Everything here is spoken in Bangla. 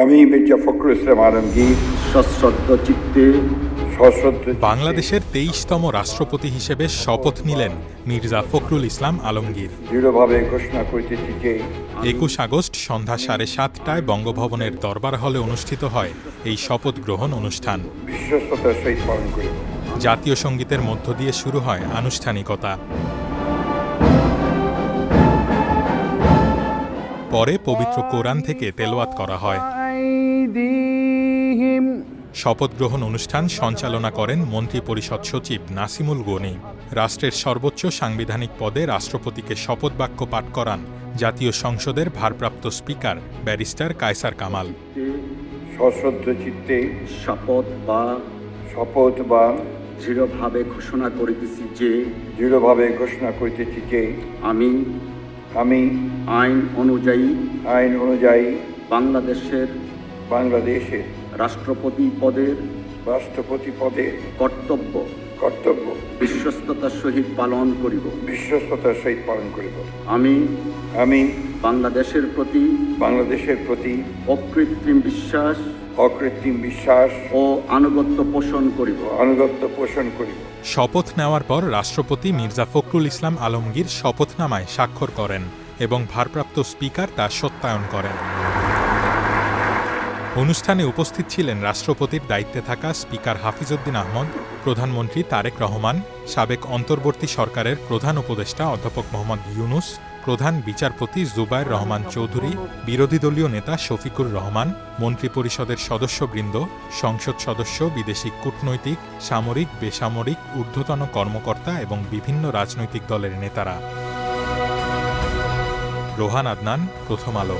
আমি মির্জা ফখরুল ইসলাম আলমগীর সশ্রদ্ধ চিত্তে বাংলাদেশের ২৩তম রাষ্ট্রপতি হিসেবে শপথ নিলেন মির্জা ফখরুল ইসলাম আলমগীর। দৃঢ়ভাবে ঘোষণা করিতেছি যে ২১ আগস্ট সন্ধ্যা ৭:৩০টায় বঙ্গভবনের দরবার হলে অনুষ্ঠিত হয় এই শপথ গ্রহণ অনুষ্ঠান। বিশ্বস্ততার সহিত পালন করিব। জাতীয় সঙ্গীতের মধ্য দিয়ে শুরু হয় আনুষ্ঠানিকতা। পরে পবিত্র কোরআন থেকে তেলাওয়াত করা হয়। শপথ গ্রহণ অনুষ্ঠান সঞ্চালনা করেন মন্ত্রিপরিষদ সচিব নাসিমুল গনি। রাষ্ট্রের সর্বোচ্চ সাংবিধানিক পদে রাষ্ট্রপতিকে শপথ বাক্য পাঠ করান জাতীয় সংসদের ভারপ্রাপ্ত স্পিকার ব্যারিস্টার কায়সার কামাল। সশ্রদ্ধ চিত্তে শপথ বা দৃঢ়ভাবে ঘোষণা করিতেছি যে আমি আইন অনুযায়ী বাংলাদেশের রাষ্ট্রপতি পদের কর্তব্য বিশ্বস্ততার সহিত পালন করিব। আমি বাংলাদেশের প্রতি অকৃত্রিম বিশ্বাস ও আনুগত্য পোষণ করিব। শপথ নেওয়ার পর রাষ্ট্রপতি মির্জা ফখরুল ইসলাম আলমগীর শপথনামায় স্বাক্ষর করেন এবং ভারপ্রাপ্ত স্পিকার তা সত্যায়ন করেন। অনুষ্ঠানে উপস্থিত ছিলেন রাষ্ট্রপতির দায়িত্বে থাকা স্পিকার হাফিজউদ্দিন আহমদ, প্রধানমন্ত্রী তারেক রহমান, সাবেক অন্তর্বর্তী সরকারের প্রধান উপদেষ্টা অধ্যাপক মোহাম্মদ ইউনুস, প্রধান বিচারপতি জুবায়ের রহমান চৌধুরী, বিরোধী দলীয় নেতা শফিকুর রহমান, মন্ত্রিপরিষদের সদস্যবৃন্দ, সংসদ সদস্য, বিদেশি কূটনৈতিক, সামরিক, বেসামরিক, ঊর্ধ্বতন কর্মকর্তা এবং বিভিন্ন রাজনৈতিক দলের নেতারা। রোহান আদনান, প্রথম আলো।